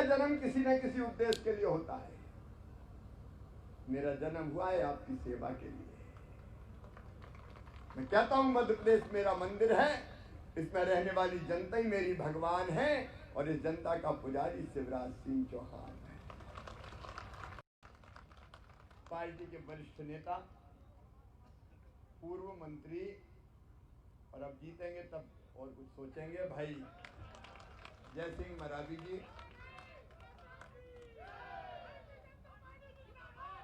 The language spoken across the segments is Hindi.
जन्म किसी न किसी उद्देश्य के लिए होता है। मेरा जन्म हुआ है आपकी सेवा के लिए। मैं कहता हूं मध्य प्रदेश मेरा मंदिर है, इसमें रहने वाली जनता ही मेरी भगवान है और इस जनता का पुजारी शिवराज सिंह चौहान है। पार्टी के वरिष्ठ नेता, पूर्व मंत्री, और अब जीतेंगे तब और कुछ सोचेंगे, भाई जय सिंह मरावी जी,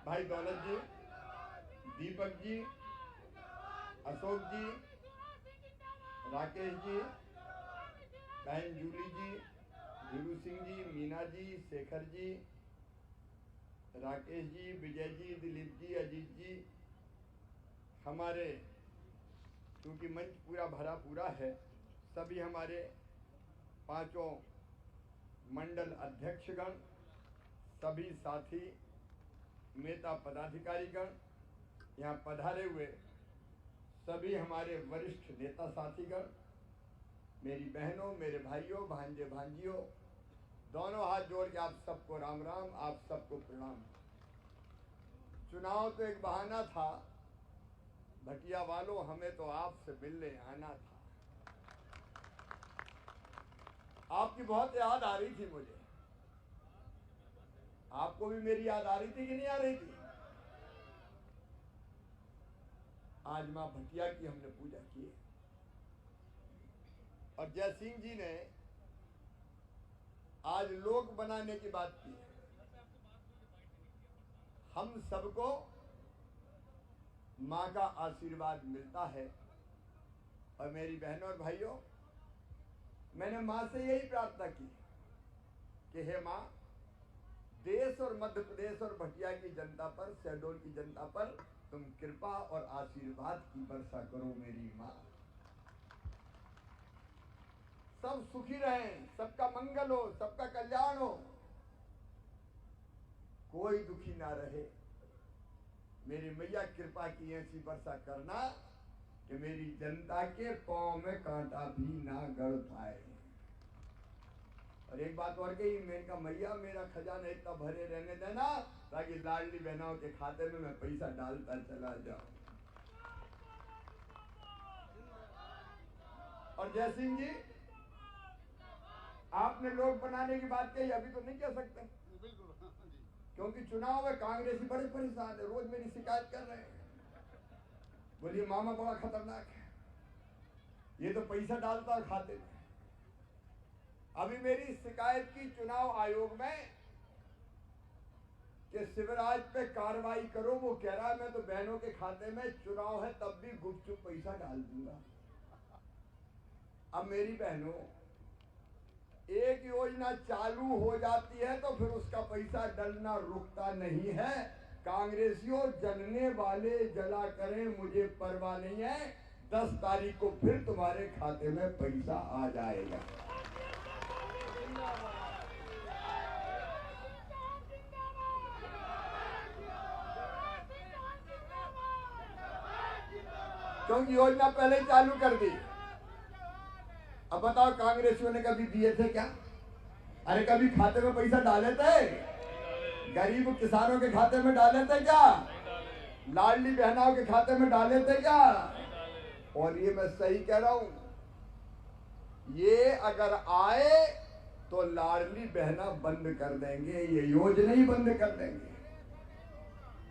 भाई दौलत जी, दीपक जी, अशोक जी, राकेश जी, बहन जूली जी, गुरु सिंह जी, मीना जी, शेखर जी, राकेश जी, विजय जी, दिलीप जी, अजीत जी, हमारे क्योंकि मंच पूरा भरा पूरा है, सभी हमारे पांचों मंडल अध्यक्षगण, सभी साथी नेता पदाधिकारीगण, यहाँ पधारे हुए सभी हमारे वरिष्ठ नेता साथीगण, मेरी बहनों, मेरे भाइयों, भांजे भांजियों, दोनों हाथ जोड़ के आप सबको राम राम, आप सबको प्रणाम। चुनाव तो एक बहाना था, भटिया वालों, हमें तो आपसे मिलने आना था। आपकी बहुत याद आ रही थी मुझे। आपको भी मेरी याद आ रही थी कि नहीं आ रही थी? आज मां भटिया की हमने पूजा की और जय सिंह जी ने आज लोक बनाने की बात की। हम सबको मां का आशीर्वाद मिलता है और मेरी बहनों और भाइयों, मैंने मां से यही प्रार्थना की कि हे मां, देश और मध्य प्रदेश और भटिया की जनता पर, शहडोल की जनता पर तुम कृपा और आशीर्वाद की वर्षा करो मेरी मां। सब सुखी रहें, सबका मंगल हो, सबका कल्याण हो, कोई दुखी ना रहे। मेरी मैया कृपा की ऐसी वर्षा करना कि मेरी जनता के पांव में कांटा भी ना गड़ पाए। और एक बात और कही, मैंने कहा मैया मेरा खजाना इतना भरे रहने देना ताकि लाडली बहनों के खाते में मैं पैसा डालता चला जाऊं। और जय सिंह जी, आपने लोग बनाने की बात कही, अभी तो नहीं कह सकते क्योंकि चुनाव में कांग्रेसी बड़े परेशान है, रोज मेरी शिकायत कर रहे हैं, बोलिए मामा बड़ा खतरनाक है, ये तो पैसा डालता है खाते में। अभी मेरी शिकायत की चुनाव आयोग में कि शिवराज पे कार्रवाई करो, वो कह रहा है मैं तो बहनों के खाते में चुनाव है तब भी गुपचुप पैसा डाल दूंगा। अब मेरी बहनों, एक योजना चालू हो जाती है तो फिर उसका पैसा डलना रुकता नहीं है। कांग्रेसियों, जलने वाले जला करें, मुझे परवाह नहीं है, 10 तारीख को फिर तुम्हारे खाते में पैसा आ जाएगा। क्योंकि योजना पहले ही चालू कर दी। अब बताओ, कांग्रेसियों ने कभी दिए थे क्या? अरे कभी खाते में पैसा डाले थे? गरीब किसानों के खाते में डाले थे क्या? लाडली बहनों के खाते में डाले थे क्या? और ये मैं सही कह रहा हूं, ये अगर आए तो लाडली बहना बंद कर देंगे, ये योजना ही बंद कर देंगे।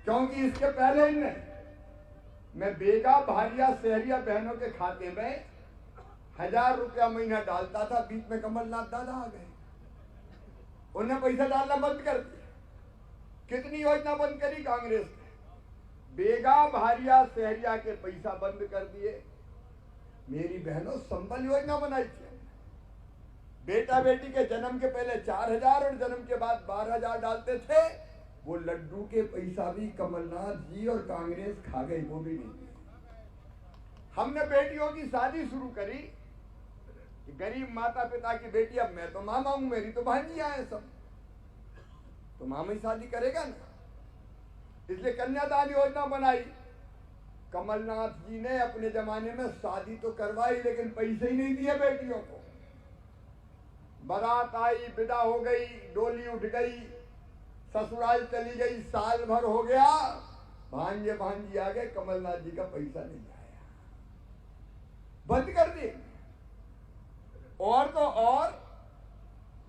क्योंकि इसके पहले इनने मैं बेगा, भारिया, शहरिया बहनों के खाते में 1000 रुपया महीना डालता था, बीच में कमलनाथ दादा आ गए, उन्हें पैसा डालना बंद कर दिया। कितनी योजना बंद करी कांग्रेस ने? बेगा, भारिया, शहरिया के पैसा बंद कर दिए। मेरी बहनों, संबल योजना बनाई थी, बेटा बेटी के जन्म के पहले 4000 और जन्म के बाद 12000 डालते थे। वो लड्डू के पैसा भी कमलनाथ जी और कांग्रेस खा गई, वो भी नहीं। हमने बेटियों की शादी शुरू करी, गरीब माता पिता की बेटी, अब मैं तो मामा हूं, मेरी तो भांजियां हैं सब, तो मामा ही शादी करेगा ना, इसलिए कन्यादान योजना बनाई। कमलनाथ जी ने अपने जमाने में शादी तो करवाई लेकिन पैसे ही नहीं दिए बेटियों को। बारात आई, विदा हो गई, डोली उठ गई, ससुराल चली गई, साल भर हो गया, भांजे भांजी आ गए, कमलनाथ जी का पैसा नहीं आया, बंद कर दिए। और तो और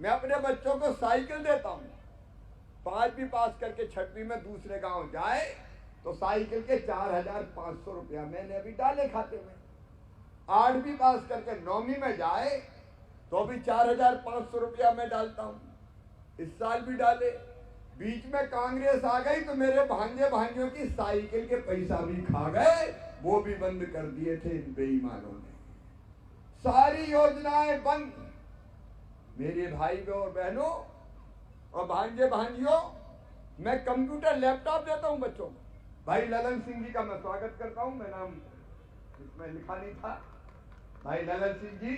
मैं अपने बच्चों को साइकिल देता हूं, 5वीं पास करके 6वीं में दूसरे गांव जाए तो साइकिल के 4,500 रुपया मैंने अभी डाले खाते में। 8वीं पास करके 9वीं में जाए तो भी 4,500 रुपया मैं डालता हूं, इस साल भी डाले। बीच में कांग्रेस आ गई तो मेरे भांजे भांजियों की साइकिल के पैसा भी खा गए, वो भी बंद कर दिए थे इन बेईमानों ने। सारी योजनाएं बंद। मेरे भाई और बहनों और भांजे भांजियों, मैं कंप्यूटर लैपटॉप देता हूं बच्चों को। भाई ललन सिंह जी का मैं स्वागत करता हूं, मैं नाम इसमें लिखा नहीं था। भाई ललन सिंह जी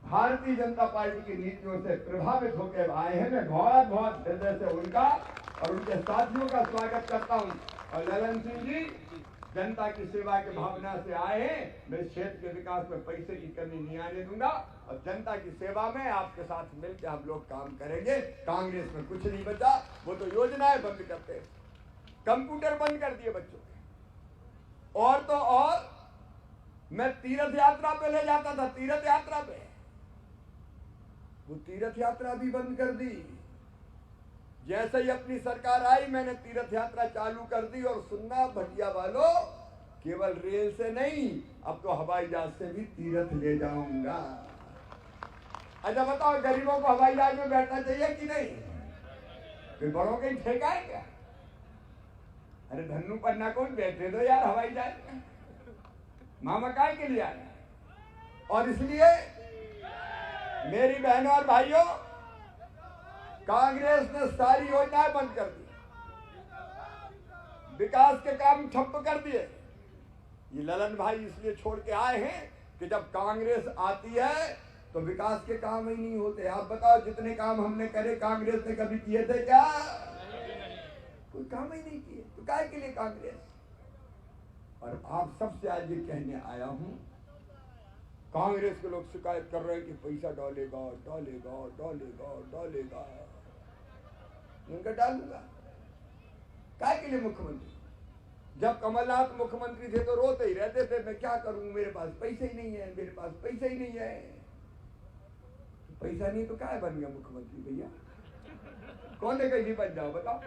भारतीय जनता पार्टी की नीतियों से प्रभावित होकर आए हैं। मैं बहुत बहुत हृदय से उनका और उनके साथियों का स्वागत करता हूं। और ललन सिंह जी जनता की सेवा के भावना से आए हैं। मैं क्षेत्र के विकास में पैसे की कमी नहीं आने दूंगा और जनता की सेवा में आपके साथ मिलकर हम लोग काम करेंगे। कांग्रेस में कुछ नहीं बचा, वो तो योजनाएं बंद करते, कंप्यूटर बंद कर दिए बच्चों के। और तो और मैं तीर्थ यात्रा पे ले जाता था, तीर्थ यात्रा पे, वो तीर्थ यात्रा भी बंद कर दी। जैसे ही अपनी सरकार आई मैंने तीर्थ यात्रा चालू कर दी। और सुनना भटिया वालों, केवल रेल से नहीं, अब तो हवाई जहाज से भी तीर्थ ले जाऊंगा। अच्छा बताओ, गरीबों को हवाई जहाज में बैठना चाहिए कि नहीं? कोई बड़ों के ठेका है क्या? अरे धन्नू पन्ना को बैठे दो यार हवाई जहाज में, मामा काय के लिए आए। और इसलिए मेरी बहनों और भाइयों, कांग्रेस ने सारी योजनाएं बंद कर दी, विकास के काम ठप्प कर दिए। ये ललन भाई इसलिए छोड़ के आए हैं कि जब कांग्रेस आती है तो विकास के काम ही नहीं होते। आप बताओ, जितने काम हमने करे कांग्रेस ने कभी किए थे क्या? कोई काम ही नहीं किए। तो काय के लिए कांग्रेस? और आप सबसे आज ये कहने आया हूं, कांग्रेस के लोग शिकायत कर रहे हैं कि पैसा डालेगा डालेगा डालेगा डालेगा। उनका डालूंगा। काय के लिए मुख्यमंत्री? जब कमलनाथ मुख्यमंत्री थे तो रोते ही रहते थे, मैं क्या करूं, मेरे पास पैसे ही नहीं है, मेरे पास पैसे ही नहीं है। पैसा नहीं तो क्या बन गया मुख्यमंत्री भैया? कौन ने कहीं बन जाओ बताओ?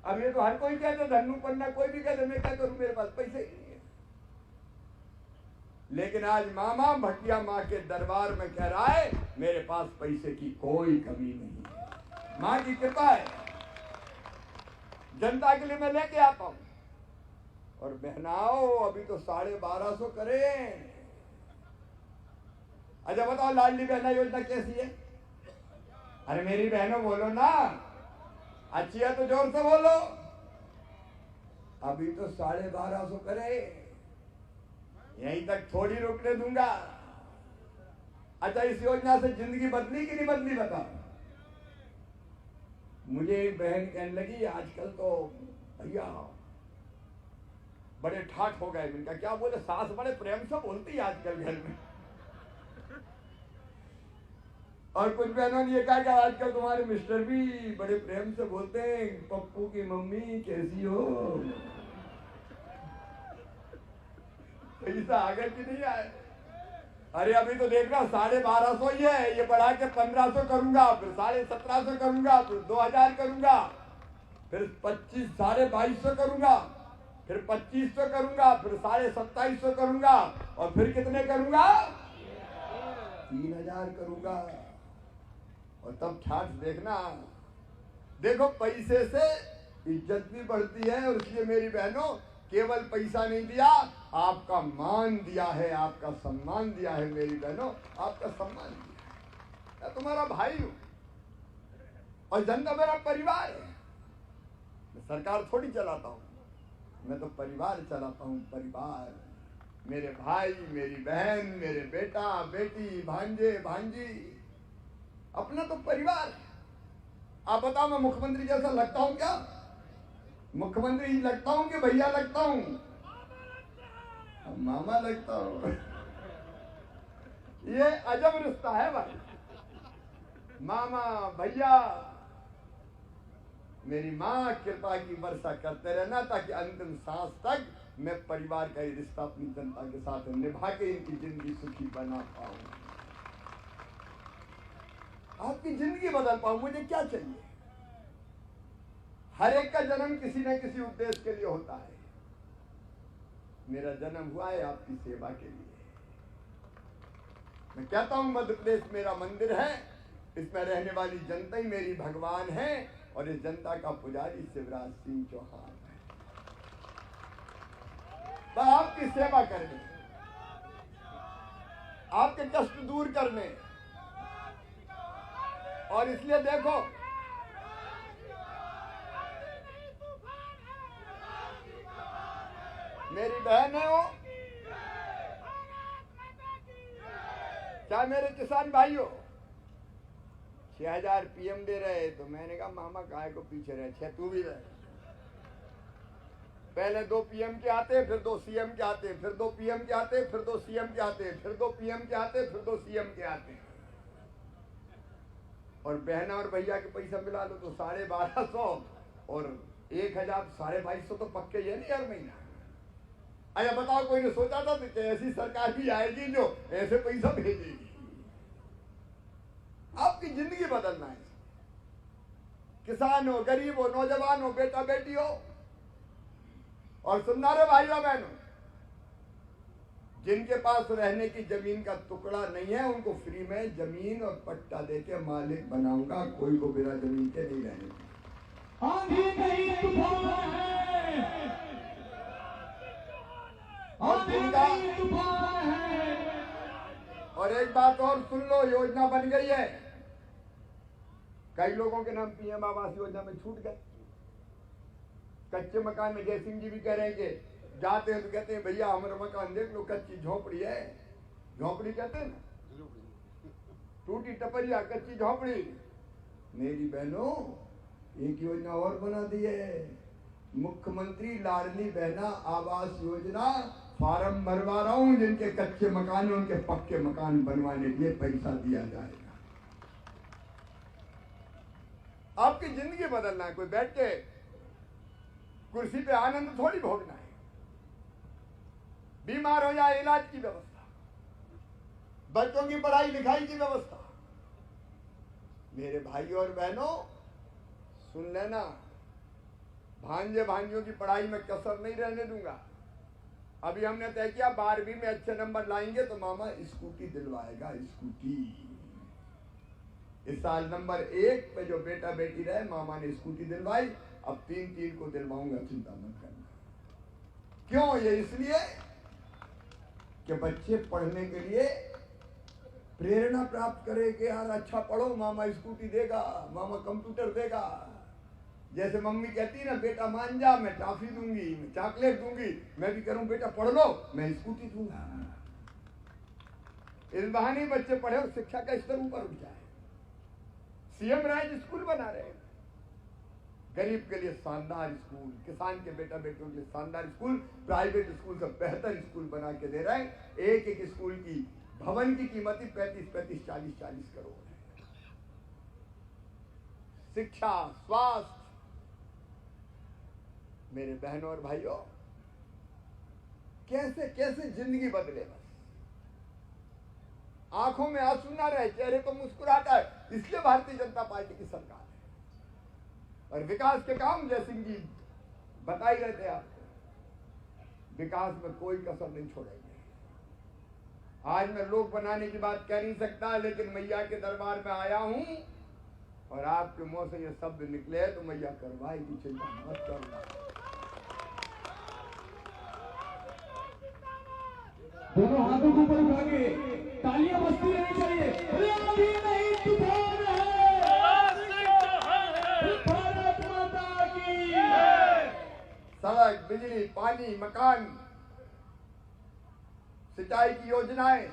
अब ये तो हर कोई कहते, धन्नू पन्ना कोई भी कहते, मैं क्या करूं, मेरे पास पैसे ही नहीं है। लेकिन आज मामा भटिया माँ के दरबार में कह रहा है, मेरे पास पैसे की कोई कमी नहीं है, माँ की कृपा है। जनता के लिए मैं लेके आता हूं। और बहनाओ, अभी तो 1250 करें। अच्छा बताओ, लाडली बहना योजना कैसी है? अरे मेरी बहनों बोलो ना, अच्छी है तो जोर से बोलो। अभी तो 1250 करे, यहीं तक थोड़ी रोकने दूंगा। अच्छा, इस योजना से जिंदगी बदली कि नहीं बदली बताओ? मुझे एक बहन कहने लगी, आजकल तो भैया बड़े ठाठ हो गए। इनका क्या बोले, सास बड़े प्रेम से बोलती है आजकल घर में। और कुछ बहनों ने ये कहा कि आजकल तुम्हारे मिस्टर भी बड़े प्रेम से बोलते हैं, पप्पू की मम्मी कैसी हो। पैसा आगे कि नहीं आए? अरे अभी तो देखना 1250 ही है, ये बढ़ा के 1500 करूंगा, फिर 1750 करूंगा, फिर 2000 करूंगा, फिर 2250 करूंगा, फिर 2500 करूंगा, फिर 2750 करूंगा, और फिर कितने करूंगा? 3000 करूंगा। और तब ठाठ देखना। देखो, पैसे से इज्जत भी बढ़ती है। और इसलिए मेरी बहनों, केवल पैसा नहीं दिया, आपका मान दिया है, आपका सम्मान दिया है। मेरी बहनों, आपका सम्मान दिया। मैं तुम्हारा भाई हूं और जनता मेरा परिवार है। मैं सरकार थोड़ी चलाता हूं, मैं तो परिवार चलाता हूं। परिवार, मेरे भाई, मेरी बहन, मेरे बेटा बेटी, भांजे भांजी, अपना तो परिवार है। आप बताओ, मैं मुख्यमंत्री जैसा लगता हूं क्या? मुख्यमंत्री लगता हूं कि भैया लगता हूं? मामा लगता हूं। ये अजब रिश्ता है भाई। मामा भैया मेरी माँ कृपा की वर्षा करते रहना ताकि अंतिम सांस तक मैं परिवार का ये रिश्ता अपनी जनता के साथ निभा के इनकी जिंदगी सुखी बना पाऊं, आपकी जिंदगी बदल पाऊं। मुझे क्या चाहिए? हर एक का जन्म किसी न किसी उद्देश्य के लिए होता है। मेरा जन्म हुआ है आपकी सेवा के लिए। मैं कहता हूं मध्य प्रदेश मेरा मंदिर है, इसमें रहने वाली जनता ही मेरी भगवान है और इस जनता का पुजारी शिवराज सिंह चौहान है। वह आपकी सेवा करने, आपके कष्ट दूर करने, और इसलिए देखो मेरी बहन है वो, चाहे मेरे किसान भाई हो, 6000 पीएम दे रहे, तो मैंने कहा मामा काहे को पीछे रहे, 6 तू भी रहे। पहले 2 पीएम के आते, फिर 2 सीएम के आते, फिर 2 पीएम के आते, फिर 2 सीएम के आते, फिर 2 पीएम के आते, फिर 2 सीएम के आते। और बहना और भैया के पैसा मिला लो तो 1250 और 1000 2250 तो पक्के ही है नहीं हर महीना। अच्छा बताओ, कोई ने सोचा था कि ऐसी सरकार भी आएगी जो ऐसे पैसा भेजेगी? आपकी जिंदगी बदलना है। किसान हो, गरीब हो, नौजवान हो, बेटा बेटी हो, और सुनना रे भाइयों बहनों, जिनके पास रहने की जमीन का टुकड़ा नहीं है उनको फ्री में जमीन और पट्टा देके मालिक बनाऊंगा। कोई को बिना जमीन के नहीं रहने दूंगा। आंधी नहीं तूफान है, आंधी नहीं तूफान है। और एक बात और सुन लो, योजना बन गई है। कई लोगों के नाम पीएम आवास योजना में छूट गए। कच्चे मकान में जय सिंह जी भी कह रहे हैं कि जाते हैं तो कहते हैं भैया हमारा मकान देख लो, कच्ची झोपड़ी है। झोपड़ी कहते हैं ना, टूटी टपरिया कच्ची झोपड़ी। मेरी बहनों, एक योजना और बना दी है, मुख्यमंत्री लाडली बहना आवास योजना। फार्म भरवा रहा हूं, जिनके कच्चे मकान हैं उनके पक्के मकान बनवाने के लिए पैसा दिया जाएगा। आपकी जिंदगी बदलना है, कोई बैठ के कुर्सी पे आनंद थोड़ी भोगना है। बीमार हो जाए इलाज की व्यवस्था, बच्चों की पढ़ाई लिखाई की व्यवस्था। मेरे भाइयों और बहनों सुन लेना, भांजे भांजियों की पढ़ाई में कसर नहीं रहने दूंगा। अभी हमने तय किया 12वीं में अच्छे नंबर लाएंगे तो मामा स्कूटी दिलवाएगा, स्कूटी। इस साल नंबर 1 पे जो बेटा बेटी रहे मामा ने स्कूटी दिलवाई, अब 3 को दिलवाऊंगा, चिंता मत करना। क्यों? ये इसलिए कि बच्चे पढ़ने के लिए प्रेरणा प्राप्त करे कि यार अच्छा पढ़ो, मामा स्कूटी देगा, मामा कंप्यूटर देगा। जैसे मम्मी कहती है ना, बेटा मान जा, मैं टॉफी दूंगी, मैं चॉकलेट दूंगी, मैं भी करूं बेटा पढ़ लो, मैं स्कूटी दूंगा। इस बहाने बच्चे पढ़े और शिक्षा का स्तर ऊपर उठ जाए। सीएम राज स्कूल बना रहे हैं, गरीब के लिए शानदार स्कूल, किसान के बेटा बेटियों के लिए शानदार स्कूल, प्राइवेट स्कूल से बेहतर स्कूल बना के दे रहे हैं। एक स्कूल की भवन की कीमत ही 35-40 करोड़ है। शिक्षा, स्वास्थ्य। मेरे बहनों और भाइयों, कैसे कैसे जिंदगी बदले। बस आंखों में आंसू ना रहे, चेहरे तो मुस्कुराता है, इसलिए भारतीय जनता पार्टी की सरकार है। और विकास के काम जय सिंह जी बता ही रहे थे आपको, विकास में कोई कसर नहीं छोड़ेंगे। आज मैं लोग बनाने की बात कह नहीं सकता, लेकिन मैया के दरबार में आया हूं और आपके मुंह से ये शब्द निकले तो मैया करवाएगी, चिंता मत करना। दोनों हाथों को ऊपर उठा के तालियां बजती रहनी चाहिए। आंधी नहीं तूफान है, भारत माता की। सड़क, बिजली, पानी, मकान, सिंचाई की योजनाएं,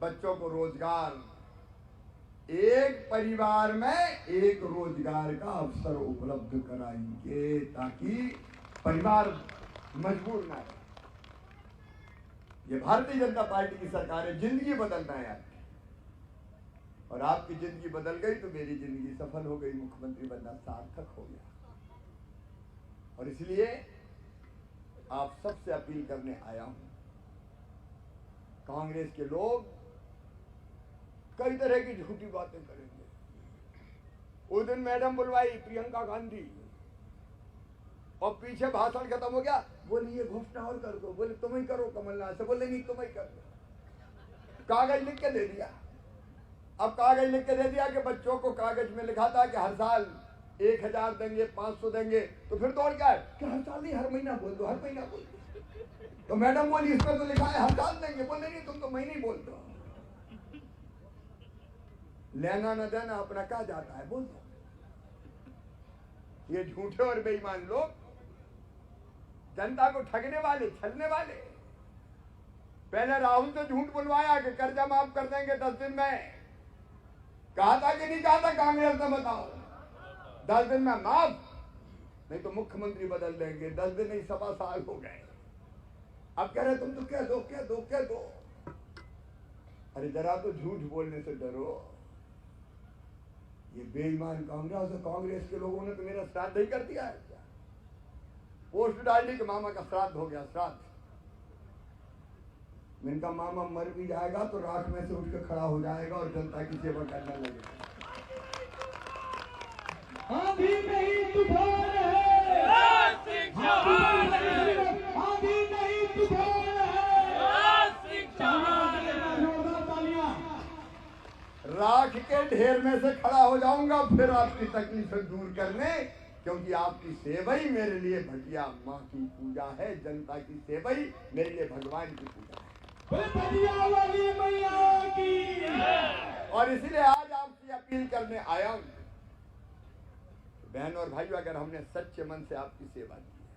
बच्चों को रोजगार, एक परिवार में एक रोजगार का अवसर उपलब्ध कराएंगे ताकि परिवार मजबूर ना रहे। ये भारतीय जनता पार्टी की सरकार है, जिंदगी बदलना है आपकी। और आपकी जिंदगी बदल गई तो मेरी जिंदगी सफल हो गई, मुख्यमंत्री बनना सार्थक हो गया। और इसलिए आप सबसे अपील करने आया हूं। कांग्रेस के लोग कई तरह की झूठी बातें करेंगे। उस दिन मैडम बुलवाई प्रियंका गांधी और पीछे भाषण खत्म हो गया, बोले ये घोषणा और कर दो, बोले तुम ही करो कमलनाथ से, बोले नहीं तुम ही कर दो। कागज लिख के दे दिया। अब कागज लिख के दे दिया कि बच्चों को कागज में लिखा था कि हर साल 1000 देंगे, 500 देंगे, तो फिर दौड़ गए कि हर साल नहीं, हर महीना बोल दो, हर महीना बोल दो। तो मैडम बोली इसमें तो लिखा है हर साल देंगे, बोले नहीं तुम तो महीने ही बोल दो। लेना न देना अपना क्या जाता है, बोल दो। ये झूठे और बेईमान लोग, जनता को ठगने वाले, छलने वाले। पहले राहुल से झूठ बुलवाया कि कर्जा माफ कर देंगे 10 दिन में। कहा था कि नहीं कहा था कांग्रेस ने, बताओ। 10 दिन में माफ, नहीं तो मुख्यमंत्री बदल देंगे। 10 दिन नहीं, 7 साल हो गए। अब कह रहे तुम तो कह दो, कह दो, कह दो। अरे जरा तो झूठ बोलने से डरो। ये बेईमान कांग्रेस के लोगों ने तो मेरा श्राद्ध ही कर दिया है। क्या पोस्ट डाल दी कि मामा का श्राद्ध हो गया, श्राद्ध। इनका मामा मर भी जाएगा तो राख में से उठ के खड़ा हो जाएगा और जनता की सेवा करने लगेगा। आंधी नहीं तूफान है, आंधी नहीं तूफान है। राख के ढेर में से खड़ा हो जाऊंगा फिर आपकी तकलीफें दूर करने, क्योंकि आपकी सेवा ही मेरे लिए भटिया माँ की पूजा है। जनता की सेवा ही मेरे लिए भगवान की पूजा है। वाली मैया की। और इसलिए आज आपकी अपील करने आया हूं। बहन और भाइयों, अगर हमने सच्चे मन से आपकी सेवा की है,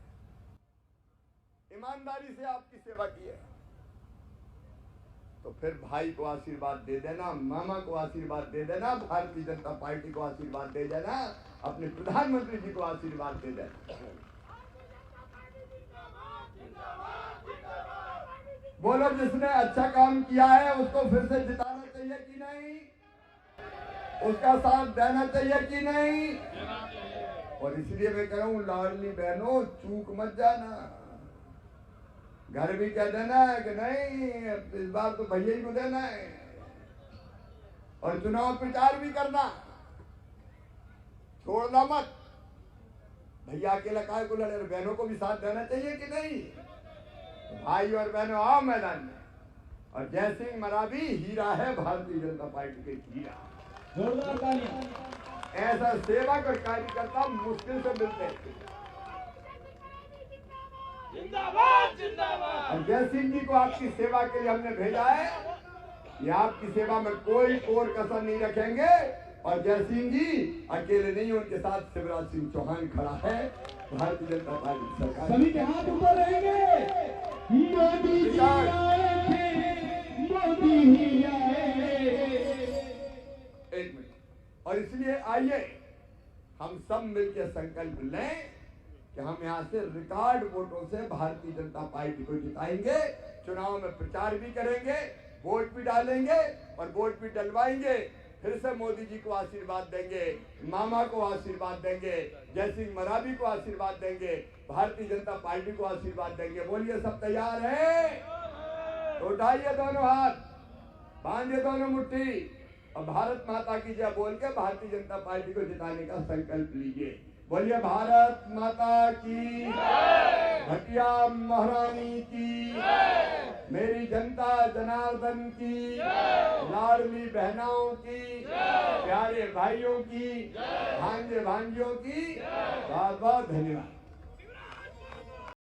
ईमानदारी से आपकी सेवा की है, तो फिर भाई को आशीर्वाद दे देना, मामा को आशीर्वाद दे देना, भारतीय जनता पार्टी को आशीर्वाद दे देना, अपने प्रधानमंत्री जी को आशीर्वाद दे देना। बोलो, जिसने अच्छा काम किया है उसको फिर से जिताना चाहिए कि नहीं? उसका साथ देना चाहिए कि नहीं? और इसलिए मैं कह रहा हूं, लाडली बहनों, चूक मत जाना। घर भी कह देना है कि नहीं इस बार तो भैया ही को देना है। और चुनाव प्रचार भी करना, छोड़ना मत। भैया अकेला काय को लड़े, बहनों को भी साथ देना चाहिए कि नहीं? भाई और बहनों, आओ मैदान में। और जय सिंह मरावी हीरा है भारतीय जनता पार्टी के, हीरा। जोरदार तालियां। ऐसा सेवक और कार्यकर्ता मुश्किल से मिलते हैं। जिंदाबाद जिंदाबाद। और जय सिंह जी को आपकी सेवा के लिए हमने भेजा है। ये आपकी सेवा में कोई कोर कसर नहीं रखेंगे। और जय सिंह जी अकेले नहीं, उनके साथ शिवराज सिंह चौहान खड़ा है, भारतीय जनता पार्टी सरकार। सभी के हाथ ऊपर रहेंगे। मोदी जी आए थे, मोदी ही आए। एक मिनट। और इसलिए आइए हम सब मिलकर संकल्प लें कि हम यहाँ से रिकॉर्ड वोटों से भारतीय जनता पार्टी को जिताएंगे। चुनाव में प्रचार भी करेंगे, वोट भी डालेंगे और वोट भी डलवाएंगे। फिर से मोदी जी को आशीर्वाद देंगे, मामा को आशीर्वाद देंगे, जय सिंह मरावी को आशीर्वाद देंगे, भारतीय जनता पार्टी को आशीर्वाद देंगे। बोलिए, सब तैयार है? तो उठाइए दोनों हाथ, बांधिए दोनों मुट्ठी और भारत माता की जय बोल के भारतीय जनता पार्टी को जिताने का संकल्प लीजिए। बोलिए, भारत माता की, भटिया महारानी की, मेरी जनता जनार्दन की, लाडली बहनों की, प्यारे भाइयों की, भांजे भांजियों की बहुत बहुत धन्यवाद।